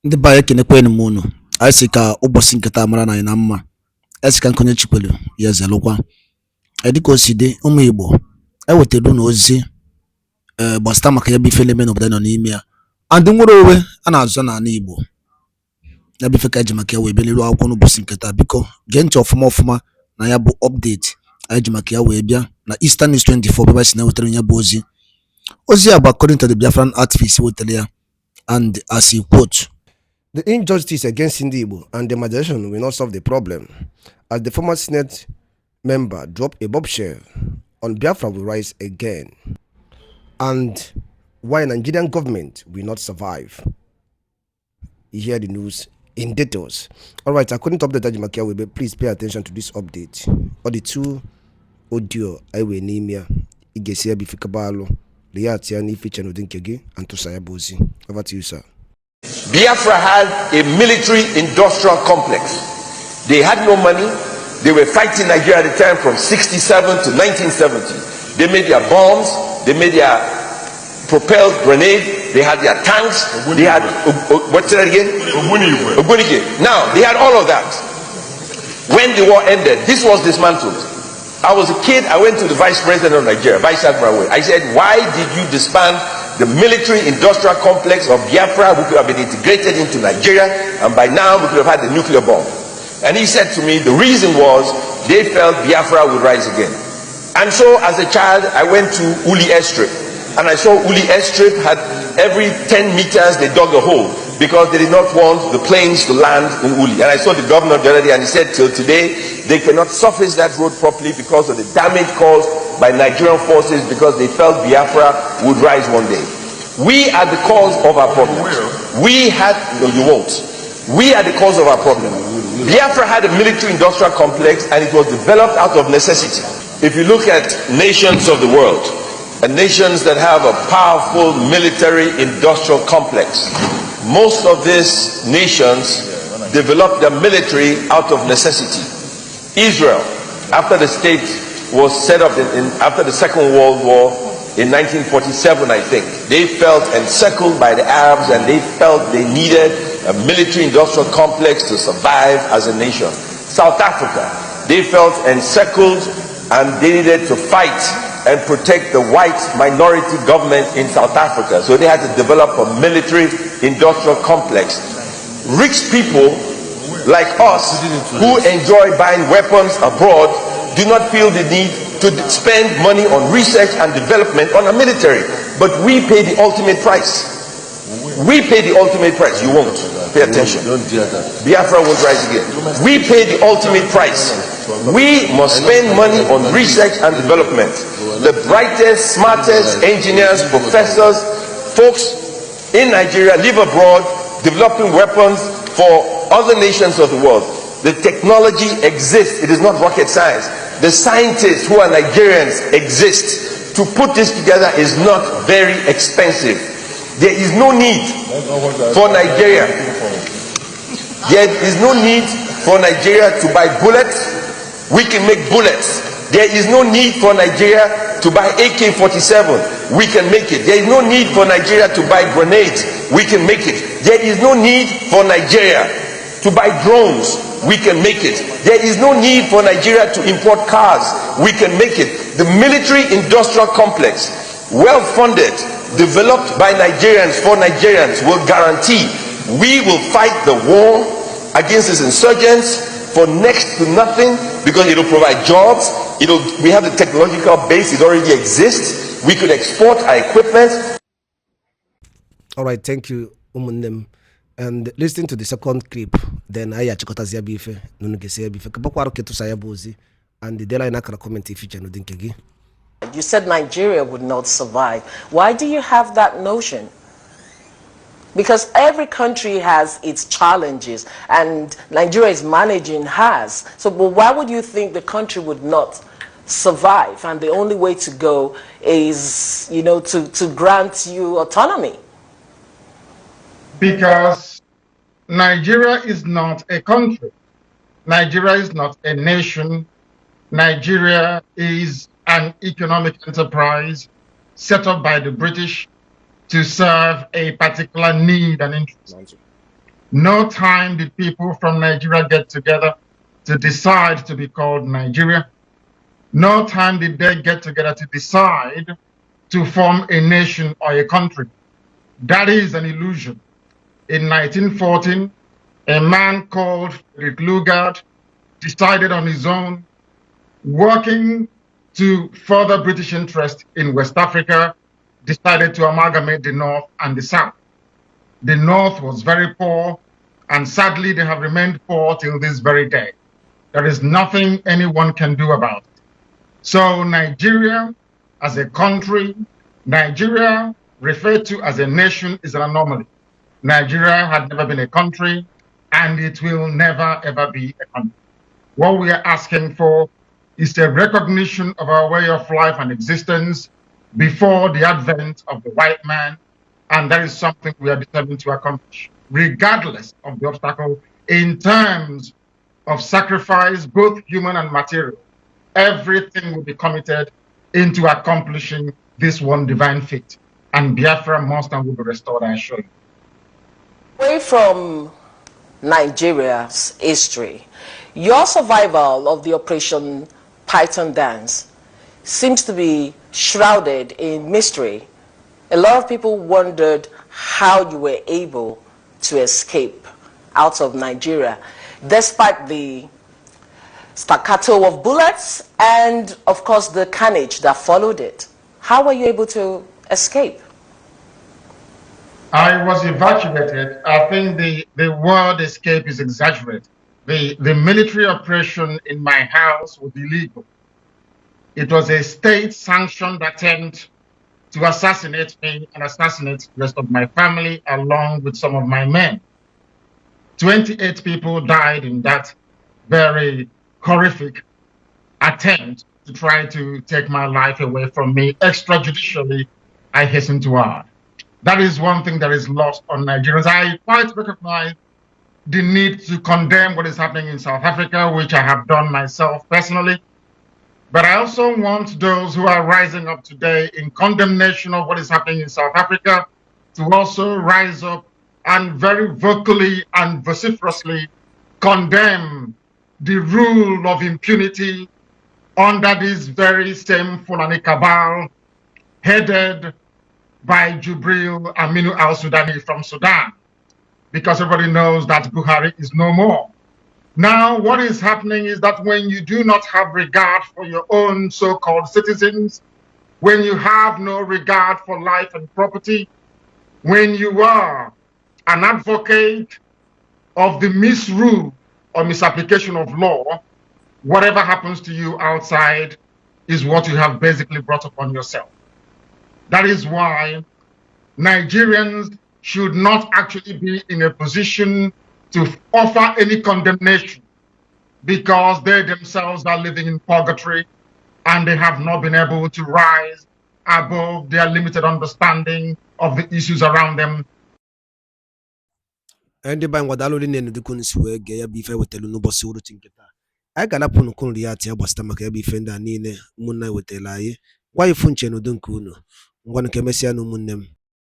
Ndị be anyị kenekwanụ m unu. Anyị sị ka ụbọchị nke taa mara na anyị na mma. Anyị sị ka nkwenye chikwelu ya ezelụkwa. Dịka o si dị, ụmụ Igbo ewetara unu ozi gbasara maka ya bụ ife na-eme n'obodo anyị nọ n'ime ya. And nwere owe a na-azụ n'ala Igbo. Ya bụ ife ka eji maka ya wee bịa n'iru akwụkwọ n'ụbọchị nke taa. Biko gee ntị ọfụma na ya bụ update anyị ji maka ya wee bịa na Eastern News 24 ebe anyị si na-ewetara ya bụ ozi. Ozi a bụ according to the Biafran activist wetara ya, and as he quote, "The injustice against Igbo and the marginalization will not solve the problem, as the former Senate member dropped a bombshell on Biafra will rise again, and why Nigerian government will not survive." You hear the news in details. All right, according to update Ajimakia, please pay attention to this update. Or the two audio I will name here. Igesia bifikabalo. Liatia ni feature no dinkegi and to Sayabozi. Over to you, sir. Biafra had a military industrial complex. They had no money. They were fighting Nigeria at the time from 67 to 1970. They made their bombs. They made their propelled grenade. They had their tanks. They had, what's that again? Ogunige. Now, they had all of that. When the war ended, this was dismantled. I was a kid, I went to the vice president of Nigeria, Vice Admiral. I said, why did you disband the military industrial complex of Biafra? We could have been integrated into Nigeria, and by now we could have had the nuclear bomb. And he said to me, the reason was they felt Biafra would rise again. And so as a child, I went to Uli Airstrip, and I saw Uli Airstrip had every 10 meters they dug a hole because they did not want the planes to land in Uli. And I saw the governor the other day, and he said till today they cannot surface that road properly because of the damage caused by Nigerian forces, because they felt Biafra would rise one day. We are the cause of our problem. We had, no, you won't. We are the cause of our problem. Biafra had a military industrial complex, and it was developed out of necessity. If you look at nations of the world, and nations that have a powerful military industrial complex, most of these nations developed their military out of necessity. Israel, after the state was set up after the Second World War in 1947, I think, they felt encircled by the Arabs, and they felt they needed a military industrial complex to survive as a nation. South Africa, they felt encircled and they needed to fight and protect the white minority government in South Africa. So they had to develop a military industrial complex. Rich people like us who enjoy buying weapons abroad do not feel the need to spend money on research and development on a military. But we pay the ultimate price. We pay the ultimate price. You won't. Pay attention. Biafra won't rise again. We pay the ultimate price. We must spend money on research and development. The brightest, smartest engineers, professors, folks in Nigeria live abroad developing weapons for other nations of the world. The technology exists. It is not rocket science. The scientists who are Nigerians exist. To put this together is not very expensive. There is no need for Nigeria. There is no need for Nigeria to buy bullets. We can make bullets. There is no need for Nigeria to buy AK-47. We can make it. There is no need for Nigeria to buy grenades. We can make it. There is no need for Nigeria to buy drones. We can make it. There is no need for Nigeria to import cars. We can make it. The military industrial complex, well funded, developed by Nigerians for Nigerians, will guarantee we will fight the war against these insurgents for next to nothing, because it will provide jobs. We have the technological base. It already exists. We could export our equipment. All right, thank you, Umunem. And listen to the second clip. Then I chikota ziabife, nunugese bife. Kabakwaro ketu sayabozi, and the deadline akara comment feature no dinkegi. You said Nigeria would not survive. Why do you have that notion? Because every country has its challenges, and Nigeria is managing has. So, but why would you think the country would not survive? And the only way to go is, you know, to grant you autonomy. Because Nigeria is not a country. Nigeria is not a nation. Nigeria is an economic enterprise set up by the British to serve a particular need and interest. No time did people from Nigeria get together to decide to be called Nigeria. No time did they get together to decide to form a nation or a country. That is an illusion. In 1914, a man called Frederick Lugard decided on his own, working to further British interest in West Africa, decided to amalgamate the North and the South. The North was very poor, and sadly, they have remained poor till this very day. There is nothing anyone can do about it. So Nigeria as a country, Nigeria referred to as a nation, is an anomaly. Nigeria had never been a country, and it will never, ever be a country. What we are asking for is a recognition of our way of life and existence before the advent of the white man, and that is something we are determined to accomplish, regardless of the obstacle, in terms of sacrifice, both human and material. Everything will be committed into accomplishing this one divine feat, and Biafra must and will be restored, I assure you. Away from Nigeria's history, your survival of the Operation Python dance seems to be shrouded in mystery. A lot of people wondered how you were able to escape out of Nigeria, despite the staccato of bullets and, of course, the carnage that followed it. How were you able to escape? I was evacuated. I think the word escape is exaggerated. The military operation in my house was illegal. It was a state-sanctioned attempt to assassinate me and assassinate the rest of my family along with some of my men. 28 people died in that very horrific attempt to try to take my life away from me extrajudicially, I hasten to add. That is one thing that is lost on Nigerians. I quite recognize the need to condemn what is happening in South Africa, which I have done myself personally. But I also want those who are rising up today in condemnation of what is happening in South Africa to also rise up and very vocally and vociferously condemn the rule of impunity under this very same Fulani cabal headed by Jubril Aminu al-Sudani from Sudan, because everybody knows that Buhari is no more. Now, what is happening is that when you do not have regard for your own so-called citizens, when you have no regard for life and property, when you are an advocate of the misrule or misapplication of law, whatever happens to you outside is what you have basically brought upon yourself. That is why Nigerians should not actually be in a position to offer any condemnation, because they themselves are living in purgatory and they have not been able to rise above their limited understanding of the issues around them. Ndị ba ngwadalo dị n'enudukwu si wee gee ya bụ ife wetelu n'ụbọchị uruchi nke taa. Anyị ga-anapụ nnukwu nri ya tia gbasịta maka ya bụ ife ndị a niile ụmụnne wetara anyị. Gwa ifu nche n'udo nke unu. Ngwanụ ka emesịa na ụmụnne m.